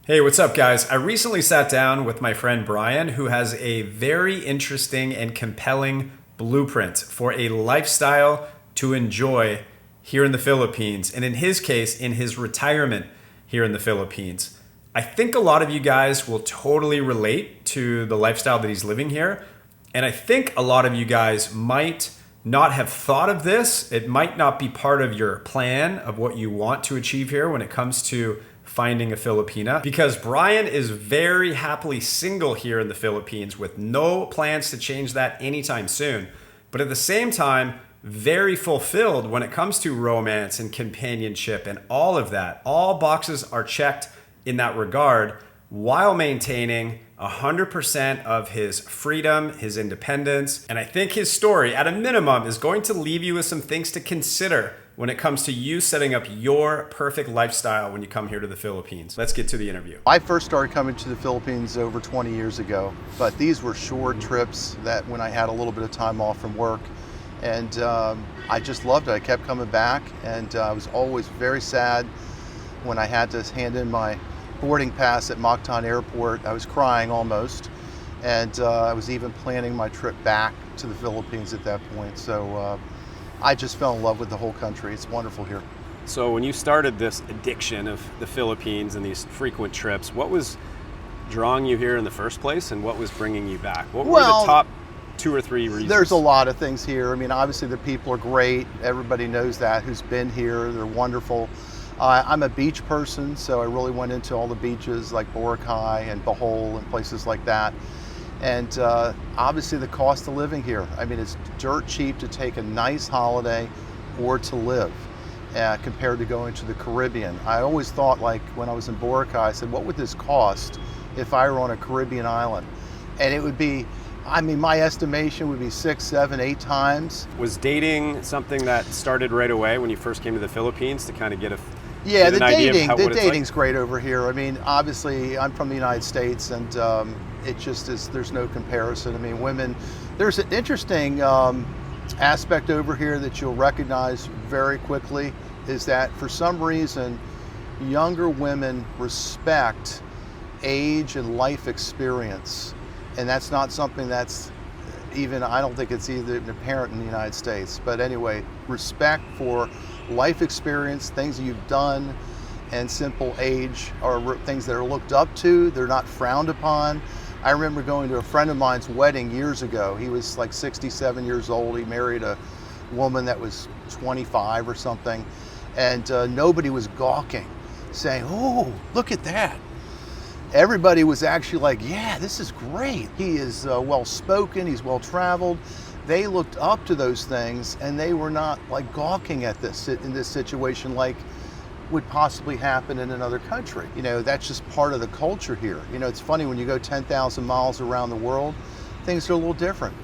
Hey, what's up, guys? I recently sat down with my friend Brian, who has a very interesting and compelling blueprint for a lifestyle to enjoy here in the Philippines, and in his case, in his retirement here in the Philippines. I think a lot of you guys will totally relate to the lifestyle that he's living here, and I think a lot of you guys might not have thought of this. It might not be part of your plan of what you want to achieve here when it comes to finding a Filipina, because Brian is very happily single here in the Philippines with no plans to change that anytime soon. But at the same time, very fulfilled when it comes to romance and companionship and all of that. All boxes are checked in that regard while maintaining 100% of his freedom, his independence. And I think his story, at a minimum, is going to leave you with some things to consider when it comes to you setting up your perfect lifestyle when you come here to the Philippines. Let's get to the interview. I first started coming to the Philippines over 20 years ago, but these were short trips that when I had a little bit of time off from work. And I just loved it. I kept coming back, and I was always very sad when I had to hand in my boarding pass at Mactan Airport. I was crying almost, and I was even planning my trip back to the Philippines at that point. So I just fell in love with the whole country. It's wonderful here. So when you started this addiction of the Philippines and these frequent trips, what was drawing you here in the first place, and what was bringing you back? What were the top 2 or 3 reasons? There's a lot of things here. I mean, obviously the people are great. Everybody knows that who's been here. They're wonderful. I'm a beach person, so I really went into all the beaches like Boracay and Bohol and places like that. And obviously the cost of living here. I mean, it's dirt cheap to take a nice holiday or to live compared to going to the Caribbean. I always thought, like when I was in Boracay, I said, what would this cost if I were on a Caribbean island? And it would be, I mean, my estimation would be 6, 7, 8 times. Was dating something that started right away when you first came to the Philippines to kind of get Yeah, an idea of the what it's dating's like? great over here. I mean, obviously, I'm from the United States, and it just is, there's no comparison. I mean, women, there's an interesting aspect over here that you'll recognize very quickly, is that for some reason, younger women respect age and life experience. And that's not something that's even, I don't think it's even apparent in the United States. But anyway, respect for life experience, things that you've done, and simple age are things that are looked up to. They're not frowned upon. I remember going to a friend of mine's wedding years ago. He was like 67 years old. He married a woman that was 25 or something. And nobody was gawking, saying, oh, look at that. Everybody was actually like, yeah, this is great. He is well-spoken, he's well-traveled. They looked up to those things, and they were not like gawking at this in this situation like would possibly happen in another country. You know, that's just part of the culture here. You know, it's funny, when you go 10,000 miles around the world, things are a little different.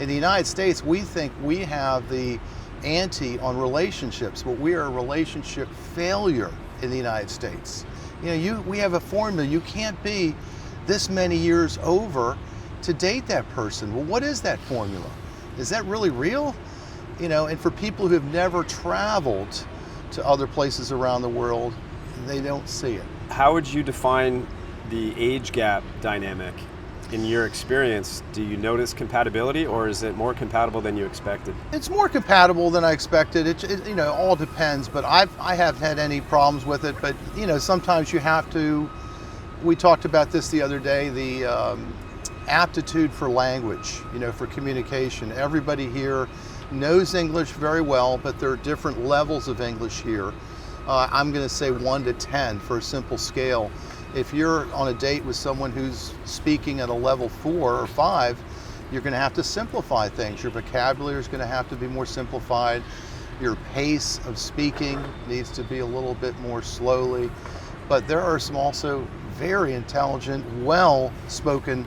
In the United States, we think we have the ante on relationships, but we are a relationship failure in the United States. You know, we have a formula. You can't be this many years over to date that person. Well, what is that formula? Is that really real? You know, and for people who have never traveled to other places around the world, they don't see it. How would you define the age gap dynamic? In your experience, do you notice compatibility, or is it more compatible than you expected? It's more compatible than I expected. It you know, all depends, but I haven't had any problems with it. But you know, sometimes you have to, we talked about this the other day, the aptitude for language, you know, for communication. Everybody here knows English very well, but there are different levels of English here. I'm gonna say 1 to 10 for a simple scale. If you're on a date with someone who's speaking at a level 4 or 5, you're going to have to simplify things. Your vocabulary is going to have to be more simplified. Your pace of speaking needs to be a little bit more slowly. But there are some also very intelligent, well-spoken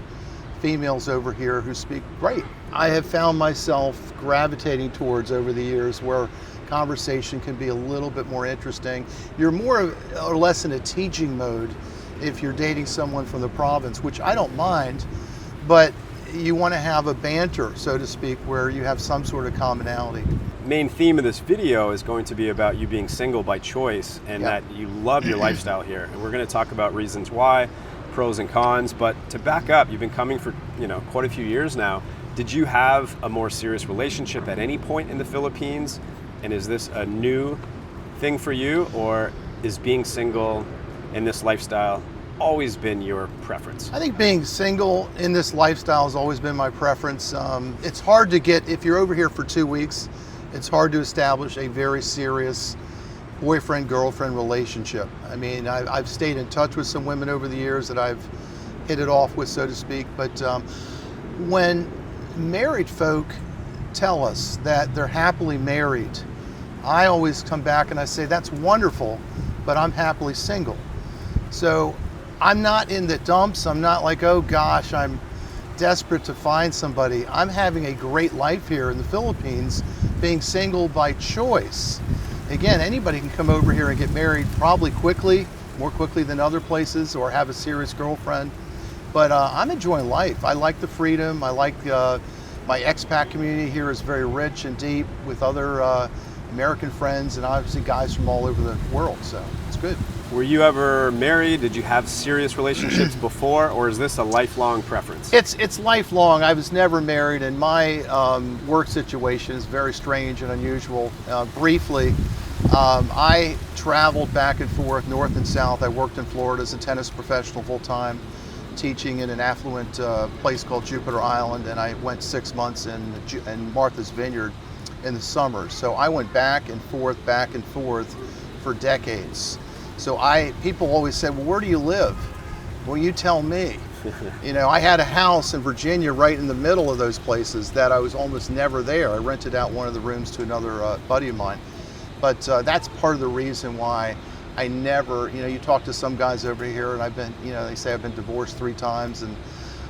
females over here who speak great. I have found myself gravitating towards, over the years, where conversation can be a little bit more interesting. You're more or less in a teaching mode if you're dating someone from the province, which I don't mind, but you want to have a banter, so to speak, where you have some sort of commonality. main theme of this video is going to be about you being single by choice, and that you love your lifestyle here. And we're going to talk about reasons why, pros and cons. But to back up, you've been coming for quite a few years now. Did you have a more serious relationship at any point in the Philippines? And is this a new thing for you, or is being single in this lifestyle always been your preference? I think being single in this lifestyle has always been my preference. It's hard to get, if you're over here for 2 weeks, it's hard to establish a very serious boyfriend-girlfriend relationship. I mean, I've stayed in touch with some women over the years that I've hit it off with, so to speak. But when married folk tell us that they're happily married, I always come back and I say, that's wonderful, but I'm happily single. So I'm not in the dumps. I'm not like, oh gosh, I'm desperate to find somebody. I'm having a great life here in the Philippines, being single by choice. Again, anybody can come over here and get married probably quickly, more quickly than other places, or have a serious girlfriend. But I'm enjoying life. I like the freedom. I like my expat community here is very rich and deep with other American friends, and obviously guys from all over the world, so it's good. Were you ever married? Did you have serious relationships before, or is this a lifelong preference? It's lifelong. I was never married, and my work situation is very strange and unusual. Briefly, I traveled back and forth, north and south. I worked in Florida as a tennis professional full-time, teaching in an affluent place called Jupiter Island, and I went 6 months in Martha's Vineyard in the summer. So I went back and forth for decades. So people always said, well, where do you live? Well, you tell me. I had a house in Virginia right in the middle of those places that I was almost never there. I rented out one of the rooms to another buddy of mine. But that's part of the reason why I never, you talk to some guys over here and I've been, they say I've been divorced 3 times, and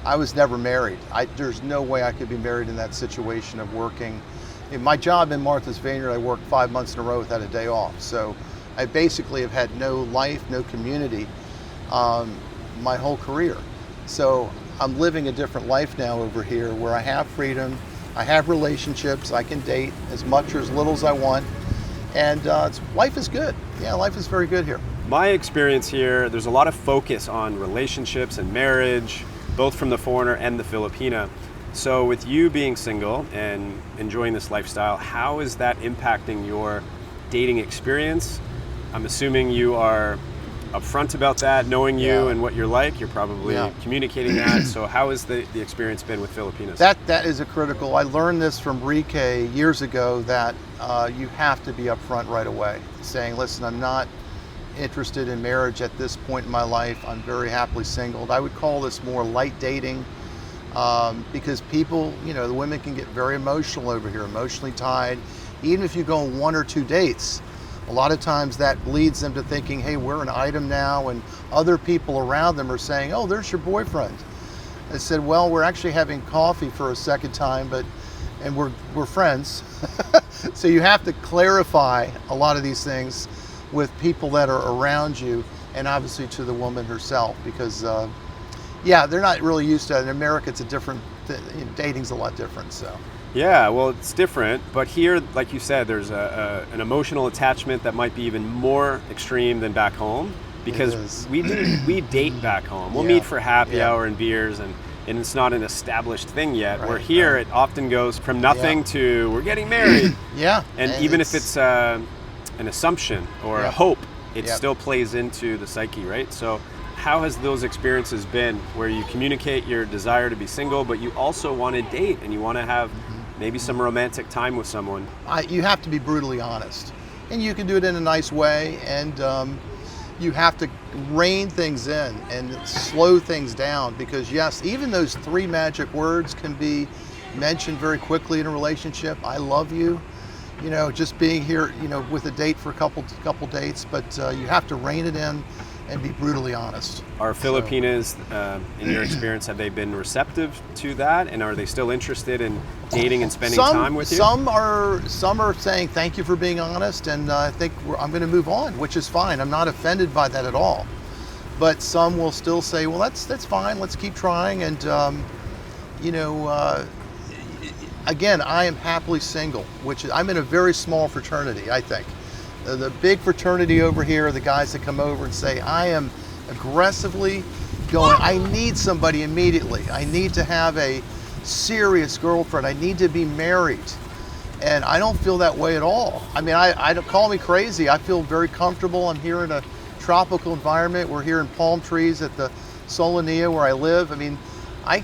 I was never married. There's no way I could be married in that situation of working. In my job in Martha's Vineyard, I worked 5 months in a row without a day off. So I basically have had no life, no community my whole career. So I'm living a different life now over here where I have freedom, I have relationships, I can date as much or as little as I want, and life is good. Yeah, life is very good here. My experience here, there's a lot of focus on relationships and marriage, both from the foreigner and the Filipina. So with you being single and enjoying this lifestyle, how is that impacting your dating experience? I'm assuming you are upfront about that, knowing you and what you're like. You're probably communicating that. So how has the experience been with Filipinas? That is a critical. I learned this from Rike years ago, that you have to be upfront right away, saying, listen, I'm not interested in marriage at this point in my life. I'm very happily single. I would call this more light dating, because people, the women can get very emotional over here, emotionally tied. Even if you go on 1 or 2 dates, a lot of times that leads them to thinking, hey, we're an item now, and other people around them are saying, oh, there's your boyfriend. I said, well, we're actually having coffee for a second time, and we're friends. So you have to clarify a lot of these things with people that are around you, and obviously to the woman herself, because they're not really used to it. In America, it's a different, dating's a lot different, so. Yeah, well, it's different, but here, like you said, there's an emotional attachment that might be even more extreme than back home, because we date back home. We'll meet for happy hour and beers, and it's not an established thing yet. Where here, it often goes from nothing to we're getting married. And even if it's an assumption or a hope, it still plays into the psyche, right? So how has those experiences been, where you communicate your desire to be single, but you also want to date and you want to have maybe some romantic time with someone? You have to be brutally honest, and you can do it in a nice way, and you have to rein things in and slow things down, because yes, even those 3 magic words can be mentioned very quickly in a relationship. I love you, just being here, with a date for a couple dates, but you have to rein it in and be brutally honest. Are Filipinas, in your experience, have they been receptive to that, and are they still interested in dating and spending time with you? Some are saying thank you for being honest, and I think I'm going to move on, which is fine. I'm not offended by that at all. But some will still say, well, that's fine. Let's keep trying, and again, I am happily single, which is, I'm in a very small fraternity, I think. The big fraternity over here are the guys that come over and say, I am aggressively going, I need somebody immediately. I need to have a serious girlfriend. I need to be married. And I don't feel that way at all. I mean, I don't, call me crazy. I feel very comfortable. I'm here in a tropical environment. We're here in palm trees at the Solania where I live. I mean, I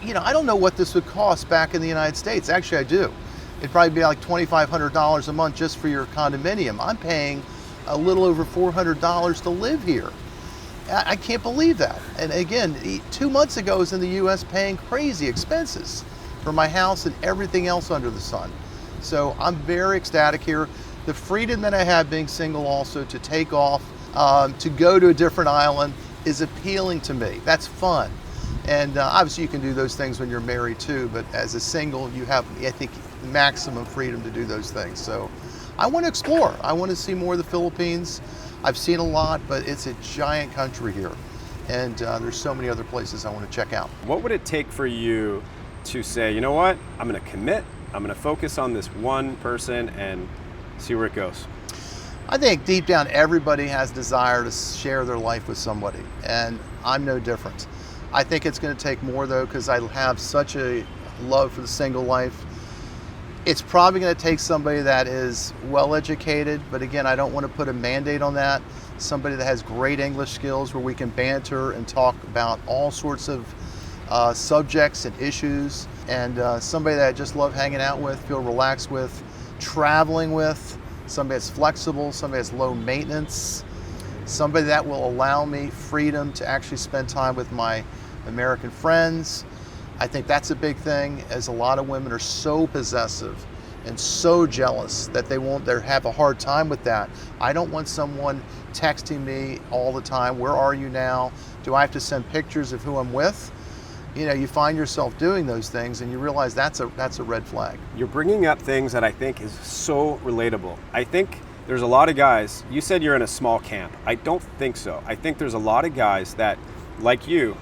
don't know what this would cost back in the United States. Actually, I do. It'd probably be like $2,500 a month just for your condominium. I'm paying a little over $400 to live here. I can't believe that. And again, 2 months ago, I was in the US paying crazy expenses for my house and everything else under the sun. So I'm very ecstatic here. The freedom that I have being single also to take off, to go to a different island is appealing to me. That's fun. And obviously you can do those things when you're married too, but as a single, you have, I think, maximum freedom to do those things. So I want to explore. I want to see more of the Philippines. I've seen a lot, but it's a giant country here. And there's so many other places I want to check out. What would it take for you to say, you know what, I'm going to commit, I'm going to focus on this one person and see where it goes? I think deep down, everybody has desire to share their life with somebody, and I'm no different. I think it's going to take more though, because I have such a love for the single life. It's probably going to take somebody that is well educated, but again, I don't want to put a mandate on that. Somebody that has great English skills where we can banter and talk about all sorts of subjects and issues, and somebody that I just love hanging out with, feel relaxed with, traveling with, somebody that's flexible, somebody that's low maintenance, somebody that will allow me freedom to actually spend time with my American friends. I think that's a big thing, as a lot of women are so possessive and so jealous that they have a hard time with that. I don't want someone texting me all the time, where are you now? Do I have to send pictures of who I'm with? You know, you find yourself doing those things and you realize that's a red flag. You're bringing up things that I think is so relatable. I think there's a lot of guys, you said you're in a small camp. I don't think so. I think there's a lot of guys that, like you,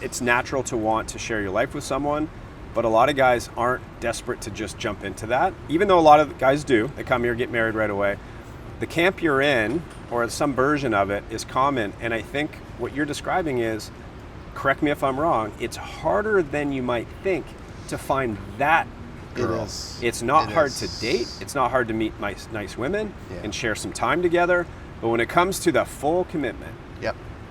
it's natural to want to share your life with someone, but a lot of guys aren't desperate to just jump into that. Even though a lot of guys do, they come here, get married right away. The camp you're in, or some version of it, is common. And I think what you're describing is, correct me if I'm wrong, it's harder than you might think to find that girl. It is. It's not hard to date. It's not hard to meet nice women and share some time together. But when it comes to the full commitment,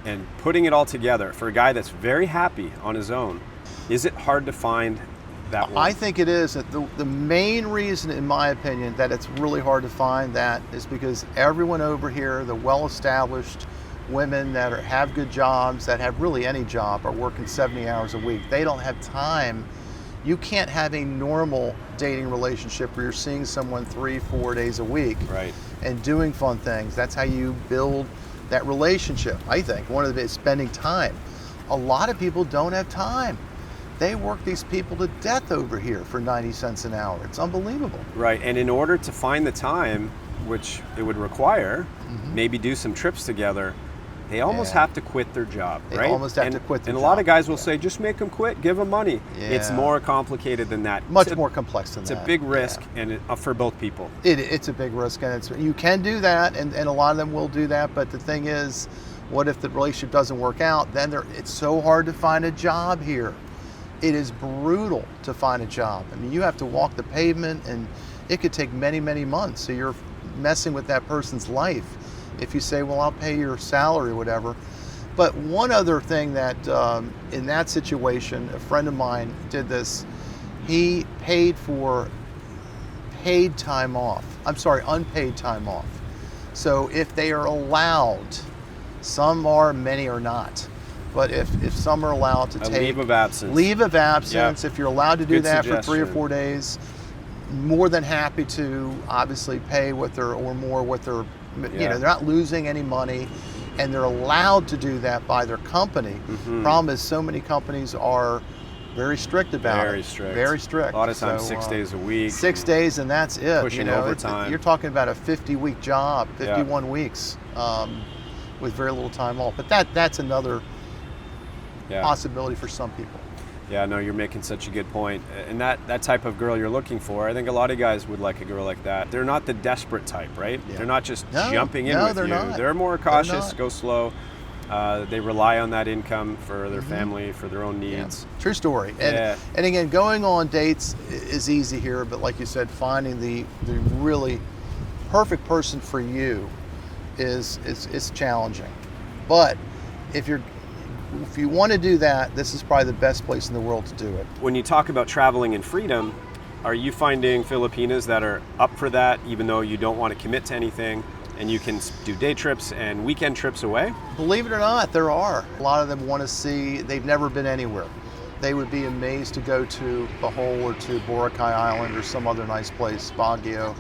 and putting it all together for a guy that's very happy on his own, is it hard to find that one? I think it is. The main reason, in my opinion, that it's really hard to find that is because everyone over here, the well-established women that have good jobs, that have really any job, are working 70 hours a week. They don't have time. You can't have a normal dating relationship where you're seeing someone 3-4 days a week and doing fun things. That's how you build that relationship. I think one of them is spending time. A lot of people don't have time. They work these people to death over here for 90 cents an hour. It's unbelievable. Right, and in order to find the time, which it would require, maybe do some trips together, they almost have to quit their job, right? They almost have to quit their job. And a lot of guys will say, just make them quit, give them money. It's more complicated than that. Much more complex than that. It's a big risk, and for both people. It's a big risk, and you can do that, and a lot of them will do that, but the thing is, what if the relationship doesn't work out? Then it's so hard to find a job here. It is brutal to find a job. I mean, you have to walk the pavement, and it could take many, many months, so you're messing with that person's life. If you say, well, I'll pay your salary or whatever. But one other thing that, in that situation, a friend of mine did this. He paid for unpaid time off. So if they are allowed, some are, many are not. But if some are allowed to take leave of absence. If you're allowed to do Good that suggestion. for 3 or 4 days, more than happy to obviously pay what they're, you know, they're not losing any money, and they're allowed to do that by their company. Problem is, so many companies are very strict about it. Very strict. A lot of times, 6 days a week. 6 days, and that's it. Pushing overtime. You're talking about a 50-week job, 51 weeks, with very little time off. But that's another possibility for some people. Yeah, no, you're making such a good point. And that type of girl you're looking for, I think a lot of guys would like a girl like that. They're not the desperate type, right? Yeah. They're not just No, jumping in no, with they're you. not. They're more They're cautious, not. go slow. They rely on that income for their family, for their own needs. True story. Yeah. And again, going on dates is easy here, but like you said, finding the really perfect person for you is challenging. But if you want to do that, this is probably the best place in the world to do it. When you talk about traveling and freedom, are you finding Filipinas that are up for that, even though you don't want to commit to anything, and you can do day trips and weekend trips away? Believe it or not, there are. A lot of them want to see, they've never been anywhere. They would be amazed to go to Bohol or to Boracay Island or some other nice place, Baguio.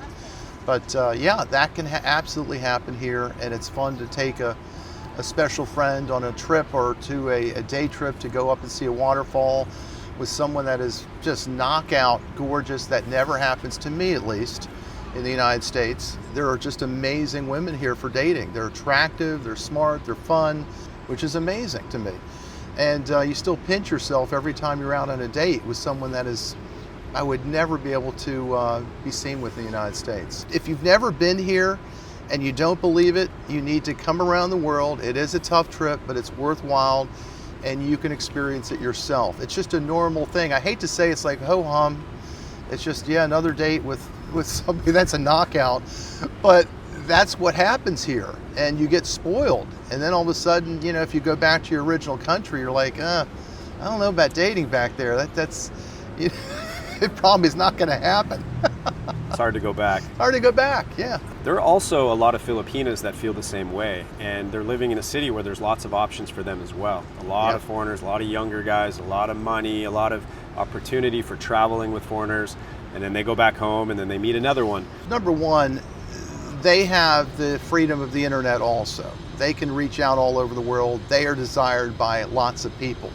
But yeah, that can absolutely happen here, and it's fun to take a special friend on a trip or to a day trip to go up and see a waterfall with someone that is just knockout gorgeous. That never happens to me, at least, in the United States. There are just amazing women here for dating. They're attractive, they're smart, they're fun, which is amazing to me. And you still pinch yourself every time you're out on a date with someone that is, I would never be able to be seen with in the United States. If you've never been here and you don't believe it, you need to come around the world. It is a tough trip, but it's worthwhile, and you can experience it yourself. It's just a normal thing. I hate to say it's like ho-hum. It's just, yeah, another date with somebody that's a knockout, but that's what happens here, and you get spoiled. And then all of a sudden, you know, if you go back to your original country, you're like, I don't know about dating back there. That's you know, it probably is not going to happen. It's hard to go back. Hard to go back, yeah. There are also a lot of Filipinas that feel the same way, and they're living in a city where there's lots of options for them as well. A lot of foreigners, a lot of younger guys, a lot of money, a lot of opportunity for traveling with foreigners, and then they go back home and then they meet another one. Number one, they have the freedom of the internet also. They can reach out all over the world. They are desired by lots of people.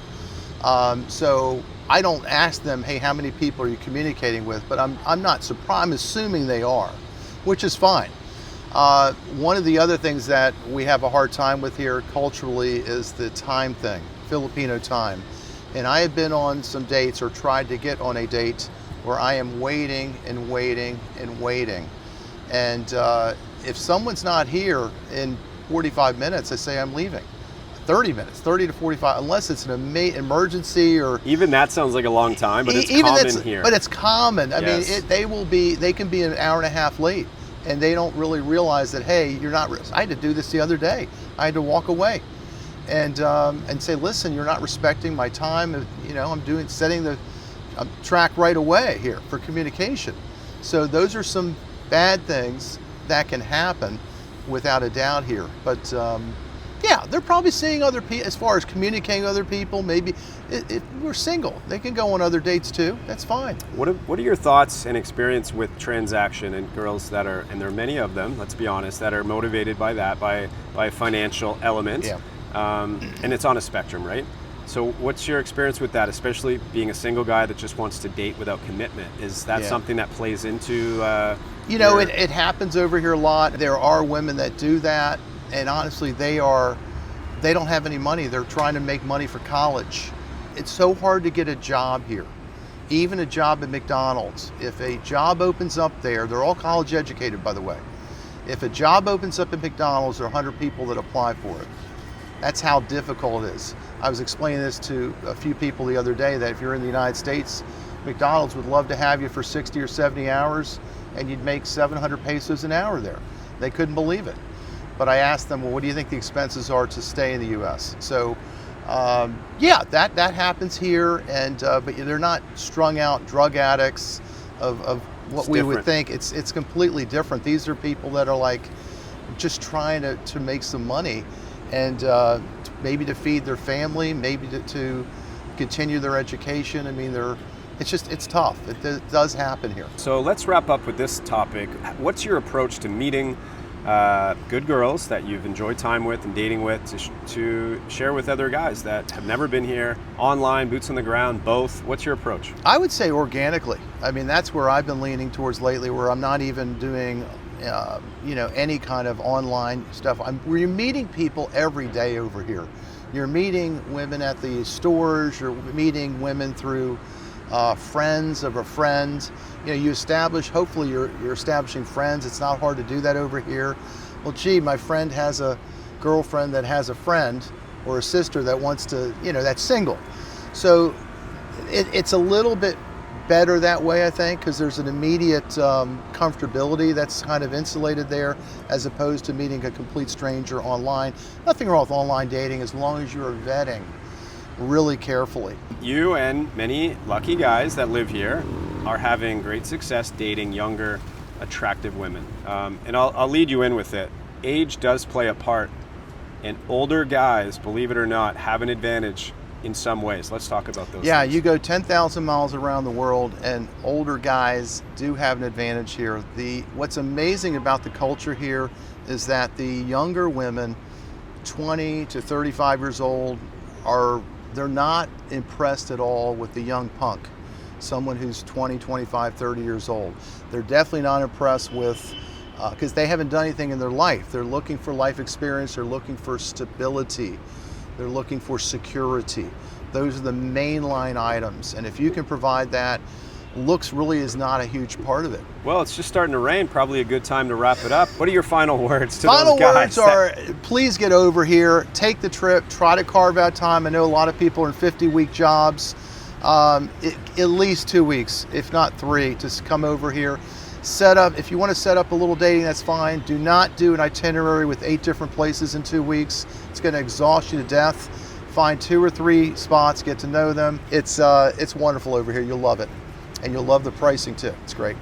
So I don't ask them, hey, how many people are you communicating with? But I'm not surprised. I'm assuming they are, which is fine. One of the other things that we have a hard time with here culturally is the time thing, Filipino time. And I have been on some dates or tried to get on a date where I am waiting and waiting and waiting. And if someone's not here in 45 minutes, I say I'm leaving. 30 minutes, 30 to 45, unless it's an emergency or... Even that sounds like a long time, but it's common here. But it's common. I mean, Yes. they can be an hour and a half late, and they don't really realize that, hey, you're not... I had to do this the other day. I had to walk away and say, listen, you're not respecting my time. You know, I'm setting the track right away here for communication. So those are some bad things that can happen without a doubt here. But yeah, they're probably seeing other people as far as communicating with other people. Maybe if we're single, they can go on other dates too. That's fine. What are your thoughts and experience with transaction and girls that are, and there are many of them, let's be honest, that are motivated by that, by a financial element, and it's on a spectrum, right? So what's your experience with that, especially being a single guy that just wants to date without commitment? Is that something that plays into you know, it happens over here a lot. There are women that do that, and honestly, they don't have any money. They're trying to make money for college. It's so hard to get a job here, even a job at McDonald's. If a job opens up there, they're all college educated, by the way. If a job opens up at McDonald's, there are 100 people that apply for it. That's how difficult it is. I was explaining this to a few people the other day, that if you're in the United States, McDonald's would love to have you for 60 or 70 hours, and you'd make 700 pesos an hour there. They couldn't believe it. But I asked them, well, what do you think the expenses are to stay in the U.S.? So, yeah, that happens here, and but they're not strung out drug addicts of what we would think. It's completely different. These are people that are like just trying to make some money, and maybe to feed their family, maybe to continue their education. I mean, it's tough. It does happen here. So let's wrap up with this topic. What's your approach to meeting good girls that you've enjoyed time with and dating with to share with other guys that have never been here, online, boots on the ground, both? What's your approach? I would say organically. I mean, that's where I've been leaning towards lately, where I'm not even doing you know, any kind of online stuff. We're meeting people every day over here. You're meeting women at the stores, you're meeting women through friends of a friend. You know, you establish, hopefully you're establishing friends. It's not hard to do that over here. Well, gee, my friend has a girlfriend that has a friend or a sister that wants to, you know, that's single. So it's a little bit better that way, I think, because there's an immediate comfortability that's kind of insulated there, as opposed to meeting a complete stranger online. Nothing wrong with online dating as long as you're vetting really carefully. You and many lucky guys that live here are having great success dating younger, attractive women. And I'll lead you in with it. Age does play a part, and older guys, believe it or not, have an advantage in some ways. Let's talk about those things. You go 10,000 miles around the world, and older guys do have an advantage here. What's amazing about the culture here is that the younger women, 20 to 35 years old, they're not impressed at all with the young punk, someone who's 20, 25, 30 years old. They're definitely not impressed with, because they haven't done anything in their life. They're looking for life experience, they're looking for stability, they're looking for security. Those are the mainline items, and if you can provide that, looks really is not a huge part of it. Well, it's just starting to rain, probably a good time to wrap it up. What are your final words to Final those guys? words are, please get over here, take the trip, try to carve out time. I know a lot of people are in 50-week jobs, at least 2 weeks, if not 3, to come over here. Set up, if you want to set up a little dating, that's fine. Do not do an itinerary with 8 different places in 2 weeks. It's going to exhaust you to death. Find 2 or 3 spots, get to know them. It's wonderful over here. You'll love it. And you'll love the pricing too. It's great.